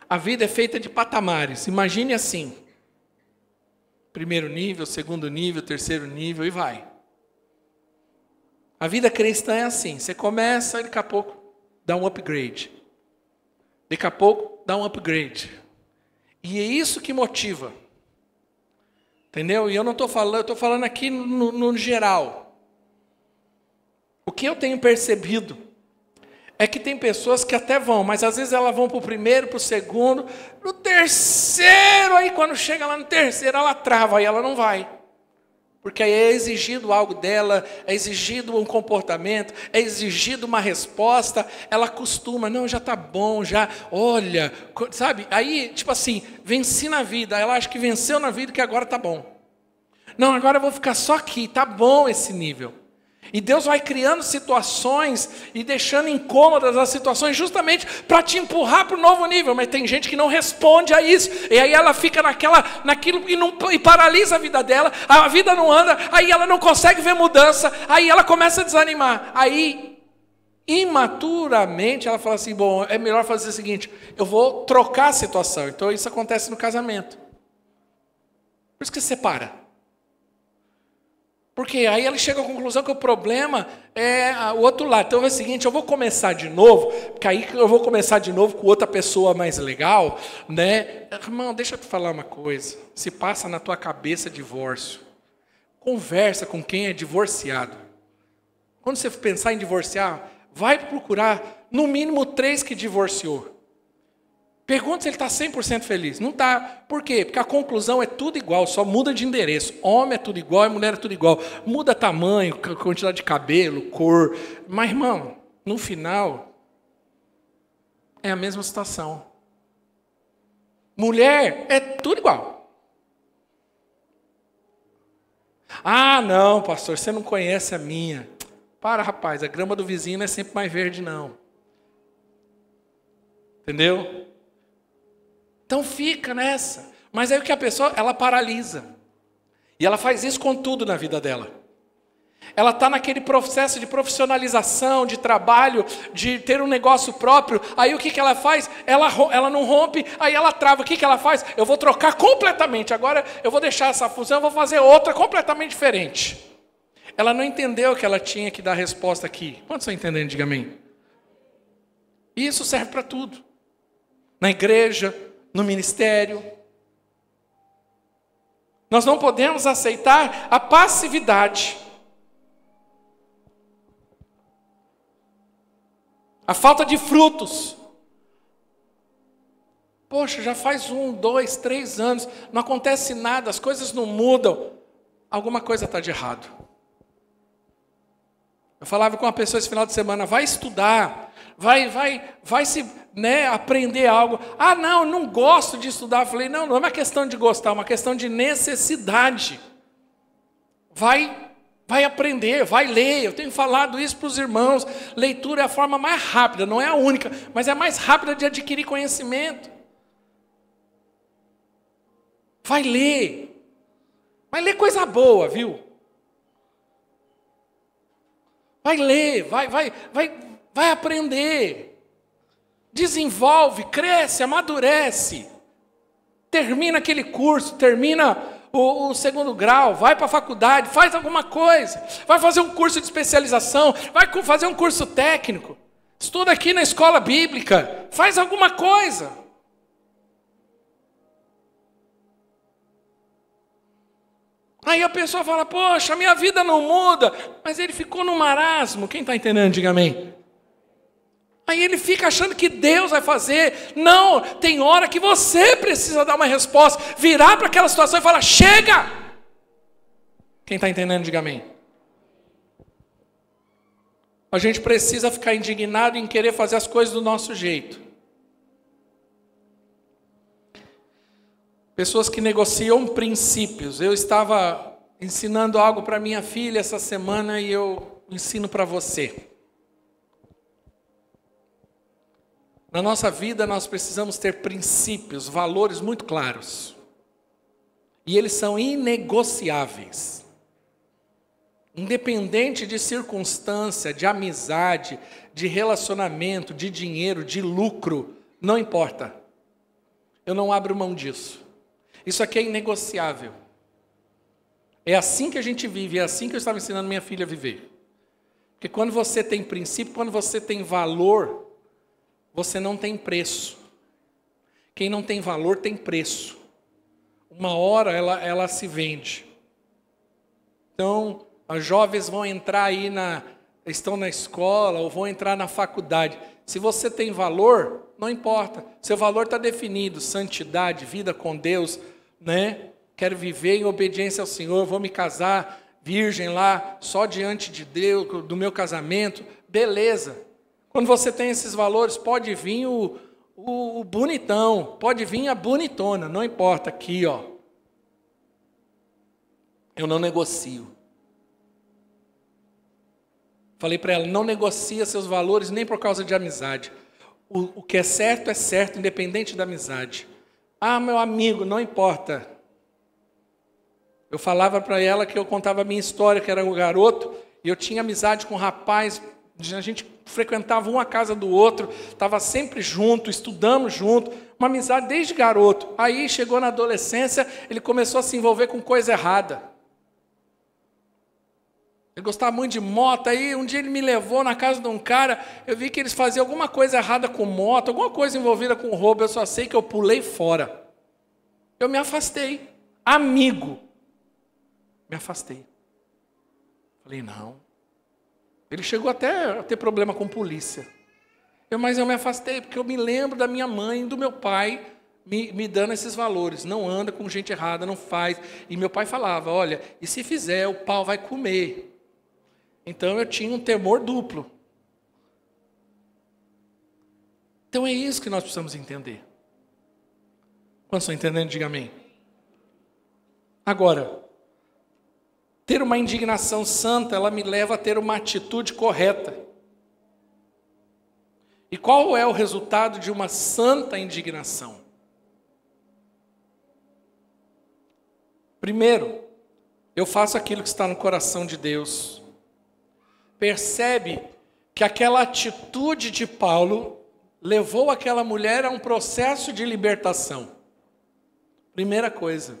A vida é feita de patamares. Imagine assim. Primeiro nível, segundo nível, terceiro nível e vai. A vida cristã é assim. Você começa, daqui a pouco dá um upgrade. Daqui a pouco dá um upgrade. E é isso que motiva. Entendeu? E eu não estou falando, eu estou falando aqui no geral. O que eu tenho percebido é que tem pessoas que até vão, mas às vezes elas vão para o primeiro, para o segundo, no terceiro, aí quando chega lá no terceiro, ela trava, aí ela não vai. Porque aí é exigido algo dela, é exigido um comportamento, é exigido uma resposta, ela acostuma, não, já está bom, já, olha, sabe? Aí, tipo assim, venci na vida, ela acha que venceu na vida e que agora está bom. Não, agora eu vou ficar só aqui, está bom esse nível. E Deus vai criando situações e deixando incômodas as situações justamente para te empurrar para o novo nível. Mas tem gente que não responde a isso. E aí ela fica naquilo e paralisa a vida dela. A vida não anda, aí ela não consegue ver mudança. Aí ela começa a desanimar. Aí, imaturamente, ela fala assim, bom, é melhor fazer o seguinte, eu vou trocar a situação. Então isso acontece no casamento. Por isso que você separa. Porque aí ele chega à conclusão que o problema é o outro lado. Então é o seguinte, eu vou começar de novo, porque aí eu vou começar de novo com outra pessoa mais legal, né? Irmão, deixa eu te falar uma coisa. Se passa na tua cabeça divórcio. Conversa com quem é divorciado. Quando você pensar em divorciar, vai procurar no mínimo 3 que divorciou. Pergunta se ele está 100% feliz. Não está. Por quê? Porque a conclusão é tudo igual, só muda de endereço. Homem é tudo igual, mulher é tudo igual. Muda tamanho, quantidade de cabelo, cor. Mas, irmão, no final, é a mesma situação. Mulher é tudo igual. Ah, não, pastor, você não conhece a minha. Para, rapaz, a grama do vizinho não é sempre mais verde, não. Entendeu? Então fica nessa. Mas aí o que a pessoa, ela paralisa. E ela faz isso com tudo na vida dela. Ela está naquele processo de profissionalização, de trabalho, de ter um negócio próprio. Aí o que ela faz? Ela não rompe, aí ela trava. O que ela faz? Eu vou trocar completamente. Agora eu vou deixar essa função, eu vou fazer outra completamente diferente. Ela não entendeu que ela tinha que dar resposta aqui. Quantos estão entendendo? Diga amém. E isso serve para tudo. Na igreja, no ministério. Nós não podemos aceitar a passividade. A falta de frutos. Poxa, já faz 1, 2, 3 anos, não acontece nada, as coisas não mudam. Alguma coisa está de errado. Eu falava com uma pessoa esse final de semana, vai estudar, vai se aprender algo. Ah, não gosto de estudar. Eu falei, não é uma questão de gostar, é uma questão de necessidade. Vai aprender, vai ler. Eu tenho falado isso para os irmãos. Leitura é a forma mais rápida, não é a única, mas é a mais rápida de adquirir conhecimento. Vai ler coisa boa, viu? Vai ler, vai aprender. Desenvolve, cresce, amadurece. Termina aquele curso, termina o 2º grau, vai para a faculdade, faz alguma coisa. Vai fazer um curso de especialização, vai fazer um curso técnico. Estuda aqui na escola bíblica, faz alguma coisa. Aí a pessoa fala, poxa, minha vida não muda, mas ele ficou no marasmo. Quem está entendendo, diga amém. Aí ele fica achando que Deus vai fazer. Não, tem hora que você precisa dar uma resposta, virar para aquela situação e falar, chega! Quem está entendendo, diga amém. A gente precisa ficar indignado em querer fazer as coisas do nosso jeito. Pessoas que negociam princípios. Eu estava ensinando algo para minha filha essa semana e eu ensino para você. Na nossa vida nós precisamos ter princípios, valores muito claros. E eles são inegociáveis. Independente de circunstância, de amizade, de relacionamento, de dinheiro, de lucro, não importa. Eu não abro mão disso. Isso aqui é inegociável. É assim que a gente vive, é assim que eu estava ensinando minha filha a viver. Porque quando você tem princípio, quando você tem valor, você não tem preço. Quem não tem valor tem preço. Uma hora ela se vende. Então, as jovens vão entrar aí estão na escola ou vão entrar na faculdade. Se você tem valor, não importa. Seu valor está definido. Santidade, vida com Deus, né? Quero viver em obediência ao Senhor, vou me casar virgem lá, só diante de Deus, do meu casamento. Beleza. Quando você tem esses valores, pode vir o bonitão, pode vir a bonitona, não importa. Aqui, ó. Eu não negocio. Falei para ela, não negocia seus valores nem por causa de amizade. O que é certo, independente da amizade. Ah, meu amigo, não importa. Eu falava para ela que eu contava a minha história, que era um garoto, e eu tinha amizade com um rapaz, a gente frequentava um a casa do outro, estava sempre junto, estudamos junto, uma amizade desde garoto. Aí chegou na adolescência, ele começou a se envolver com coisa errada. Ele gostava muito de moto. Aí um dia ele me levou na casa de um cara. Eu vi que eles faziam alguma coisa errada com moto, alguma coisa envolvida com roubo. Eu só sei que eu pulei fora. Eu me afastei. Amigo. Me afastei. Falei, não. Ele chegou até a ter problema com polícia. Mas eu me afastei, porque eu me lembro da minha mãe e do meu pai me dando esses valores. Não anda com gente errada, não faz. E meu pai falava, olha, e se fizer, o pau vai comer. Então eu tinha um temor duplo. Então é isso que nós precisamos entender. Quantos estão entendendo? Diga amém. Agora, ter uma indignação santa, ela me leva a ter uma atitude correta. E qual é o resultado de uma santa indignação? Primeiro, eu faço aquilo que está no coração de Deus. Percebe que aquela atitude de Paulo levou aquela mulher a um processo de libertação. Primeira coisa.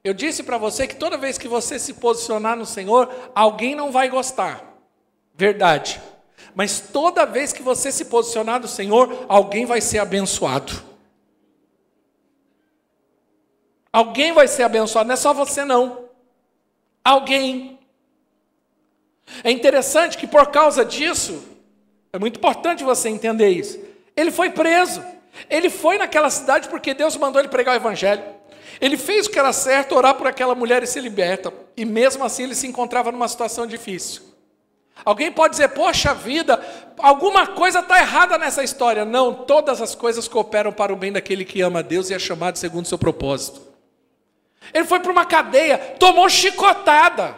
Eu disse para você que toda vez que você se posicionar no Senhor, alguém não vai gostar. Verdade. Mas toda vez que você se posicionar no Senhor, alguém vai ser abençoado. Alguém vai ser abençoado, não é só você não. Alguém. É interessante que por causa disso, é muito importante você entender isso. Ele foi preso. Ele foi naquela cidade porque Deus mandou ele pregar o evangelho. Ele fez o que era certo, orar por aquela mulher e se liberta. E mesmo assim ele se encontrava numa situação difícil. Alguém pode dizer, poxa vida, alguma coisa está errada nessa história. Não, todas as coisas cooperam para o bem daquele que ama a Deus e é chamado segundo o seu propósito. Ele foi para uma cadeia, tomou chicotada.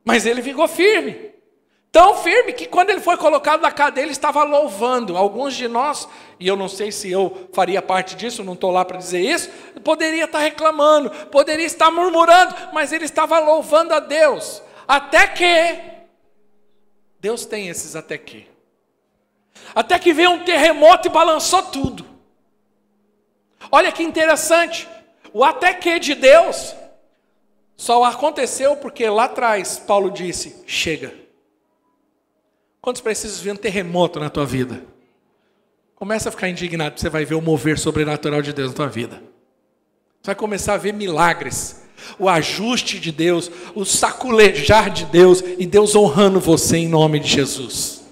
Mas ele ficou firme. Tão firme que quando ele foi colocado na cadeia, ele estava louvando. Alguns de nós, e eu não sei se eu faria parte disso, não estou lá para dizer isso, poderia estar reclamando, poderia estar murmurando, mas ele estava louvando a Deus. Até que, Deus tem esses até que. Até que veio um terremoto e balançou tudo. Olha que interessante, o até que de Deus só aconteceu porque lá atrás Paulo disse, chega. Quantos precisam ver um terremoto na tua vida? Começa a ficar indignado, você vai ver o mover sobrenatural de Deus na tua vida. Você vai começar a ver milagres, o ajuste de Deus, o saculejar de Deus, e Deus honrando você em nome de Jesus.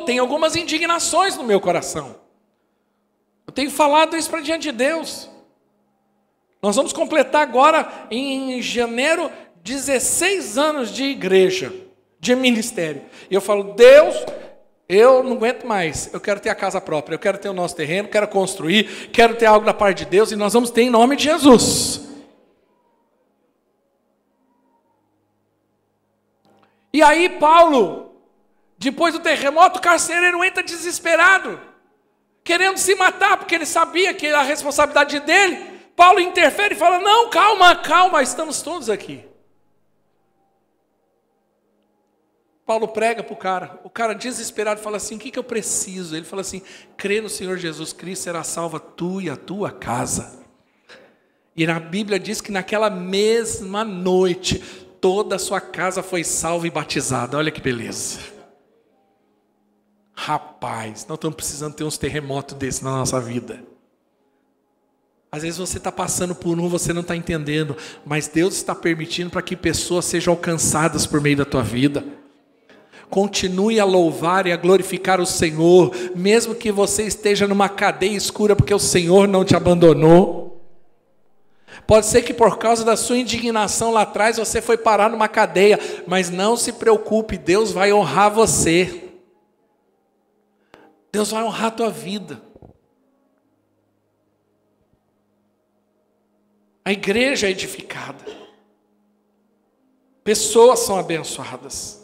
Tenho algumas indignações no meu coração. Eu tenho falado isso para diante de Deus. Nós vamos completar agora, em janeiro, 16 anos de igreja, de ministério. E eu falo, Deus, eu não aguento mais. Eu quero ter a casa própria, eu quero ter o nosso terreno, quero construir, quero ter algo da parte de Deus, e nós vamos ter em nome de Jesus. E aí Paulo, depois do terremoto, o carcereiro entra desesperado, querendo se matar, porque ele sabia que a responsabilidade dele. Paulo interfere e fala, não, calma, estamos todos aqui. Paulo prega para o cara desesperado fala assim, o que eu preciso? Ele fala assim, crê no Senhor Jesus Cristo, será salva tu e a tua casa. E na Bíblia diz que naquela mesma noite, toda a sua casa foi salva e batizada. Olha que beleza. Rapaz, nós estamos precisando ter uns terremotos desses na nossa vida. Às vezes você está passando por você não está entendendo, mas Deus está permitindo para que pessoas sejam alcançadas por meio da tua vida. Continue a louvar e a glorificar o Senhor, mesmo que você esteja numa cadeia escura, porque o Senhor não te abandonou. Pode ser que por causa da sua indignação lá atrás, você foi parar numa cadeia, mas não se preocupe, Deus vai honrar você. Deus vai honrar a tua vida. A igreja é edificada. Pessoas são abençoadas.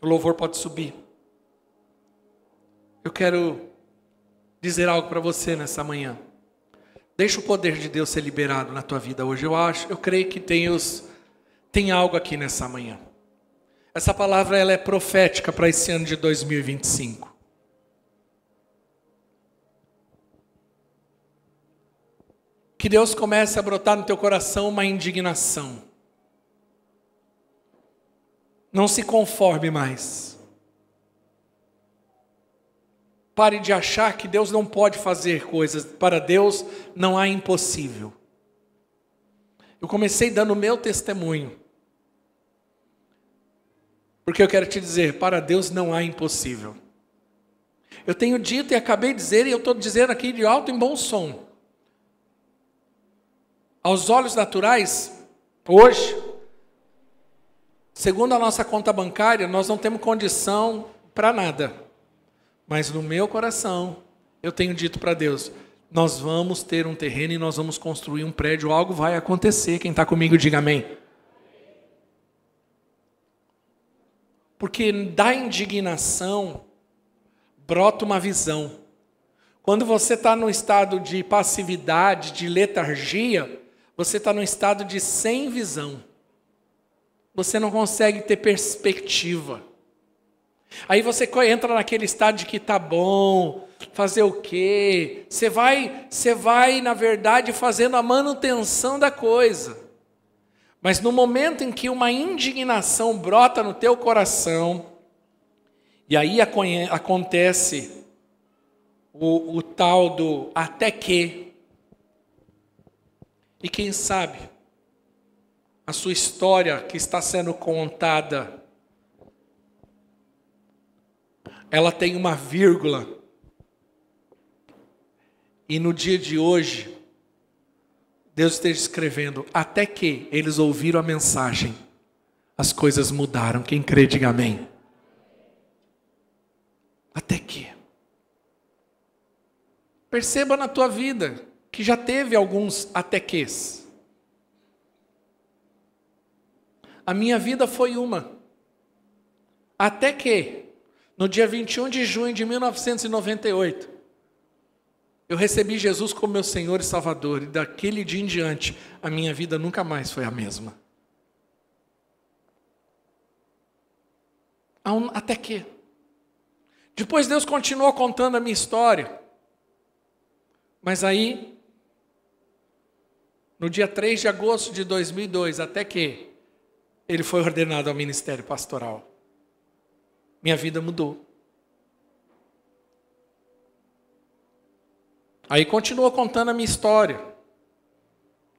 O louvor pode subir. Eu quero dizer algo para você nessa manhã. Deixa o poder de Deus ser liberado na tua vida hoje. Eu creio que tem algo aqui nessa manhã. Essa palavra ela é profética para esse ano de 2025. que Deus comece a brotar no teu coração uma indignação. Não se conforme mais. Pare de achar que Deus não pode fazer coisas. Para Deus não há impossível. Eu comecei dando o meu testemunho. Porque eu quero te dizer, para Deus não há impossível. Eu tenho dito e acabei de dizer, e eu estou dizendo aqui de alto e bom som. Aos olhos naturais, hoje, segundo a nossa conta bancária, nós não temos condição para nada. Mas no meu coração, eu tenho dito para Deus, nós vamos ter um terreno e nós vamos construir um prédio, algo vai acontecer. Quem está comigo, diga amém. Porque da indignação brota uma visão. Quando você está no estado de passividade, de letargia, você está no estado de sem visão. Você não consegue ter perspectiva. Aí você entra naquele estado de que tá bom, fazer o quê? Você vai, na verdade, fazendo a manutenção da coisa. Mas no momento em que uma indignação brota no teu coração, e aí acontece o tal do até que, e quem sabe, a sua história que está sendo contada, ela tem uma vírgula. E no dia de hoje, Deus esteja escrevendo, até que eles ouviram a mensagem, as coisas mudaram. Quem crê, diga amém. Até que. Perceba na tua vida que já teve alguns até quês. A minha vida foi uma. Até que, no dia 21 de junho de 1998, eu recebi Jesus como meu Senhor e Salvador. E daquele dia em diante, a minha vida nunca mais foi a mesma. Até que. Depois Deus continuou contando a minha história. Mas aí, no dia 3 de agosto de 2002, até que ele foi ordenado ao ministério pastoral, minha vida mudou. Aí continuou contando a minha história.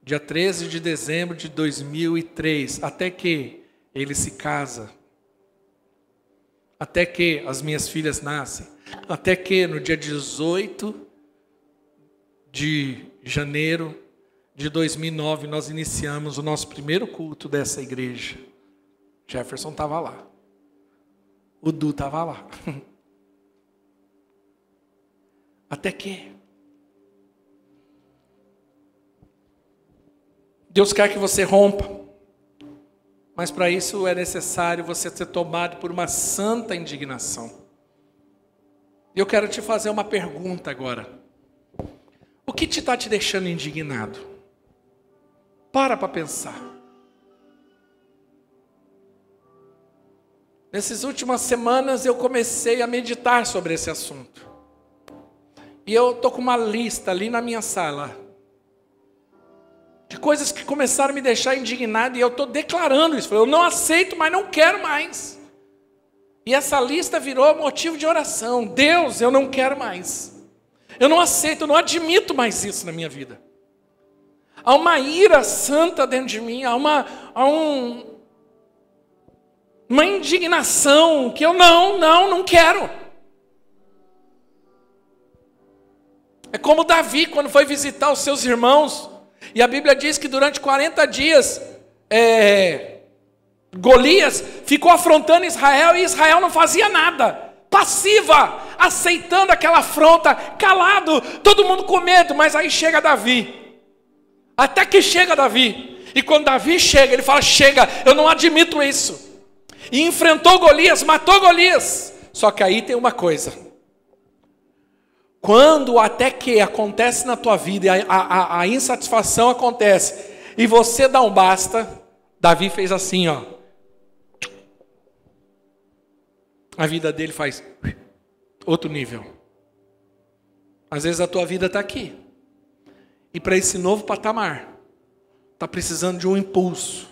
Dia 13 de dezembro de 2003, até que ele se casa. Até que as minhas filhas nascem. Até que no dia 18 de janeiro de 2009, nós iniciamos o nosso primeiro culto dessa igreja. Jefferson estava lá. O Du estava lá. Até que Deus quer que você rompa. Mas para isso é necessário você ser tomado por uma santa indignação. E eu quero te fazer uma pergunta agora. O que está te deixando indignado? Para pensar. Nessas últimas semanas eu comecei a meditar sobre esse assunto. E eu estou com uma lista ali na minha sala de coisas que começaram a me deixar indignado, e eu estou declarando isso. Eu não aceito, mas não quero mais. E essa lista virou motivo de oração. Deus, eu não quero mais. Eu não aceito, eu não admito mais isso na minha vida. Há uma ira santa dentro de mim, há uma indignação que eu não quero. É como Davi, quando foi visitar os seus irmãos, e a Bíblia diz que durante 40 dias, Golias ficou afrontando Israel, e Israel não fazia nada. Passiva, aceitando aquela afronta, calado, todo mundo com medo. Mas aí chega Davi. Até que chega Davi. E quando Davi chega, ele fala, chega, eu não admito isso. E enfrentou Golias, matou Golias. Só que aí tem uma coisa. Quando até que acontece na tua vida, e a insatisfação acontece, e você dá um basta, Davi fez assim, ó. A vida dele faz outro nível. Às vezes a tua vida está aqui. ir para esse novo patamar. Está precisando de um impulso.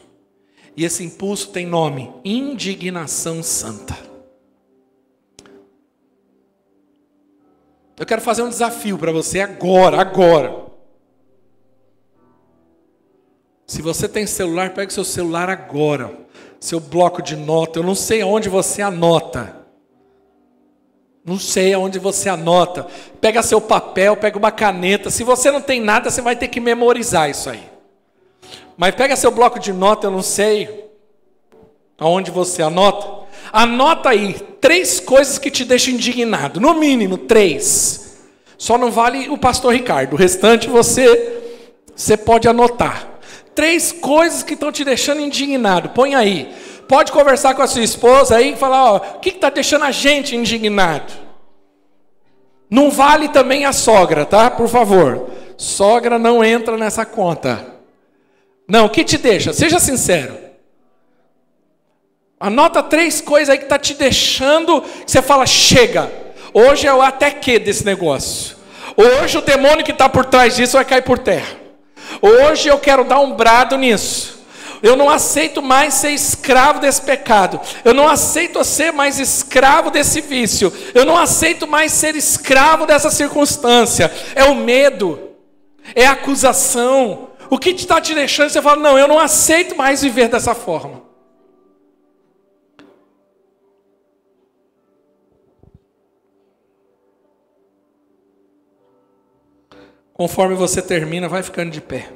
E esse impulso tem nome: indignação santa. Eu quero fazer um desafio para você agora. Se você tem celular, pegue seu celular agora. Seu bloco de nota. Eu não sei aonde você anota. Pega seu papel, pega uma caneta. Se você não tem nada, você vai ter que memorizar isso aí. Mas pega seu bloco de nota, eu não sei aonde você anota. Anota aí 3 coisas que te deixam indignado. No mínimo 3. Só não vale o pastor Ricardo. O restante você pode anotar. 3 coisas que estão te deixando indignado. Põe aí. Pode conversar com a sua esposa aí e falar, o que está deixando a gente indignado? Não vale também a sogra, tá? Por favor. Sogra não entra nessa conta. Não, o que te deixa? Seja sincero. Anota 3 coisas aí que está te deixando, que você fala, chega. Hoje é o até que desse negócio. Hoje o demônio que está por trás disso vai cair por terra. Hoje eu quero dar um brado nisso. Eu não aceito mais ser escravo desse pecado. Eu não aceito ser mais escravo desse vício. Eu não aceito mais ser escravo dessa circunstância. É o medo. É a acusação. O que está te deixando, você fala, não, eu não aceito mais viver dessa forma. Conforme você termina, vai ficando de pé.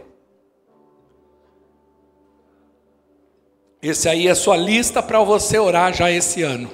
Esse aí é a sua lista para você orar já esse ano.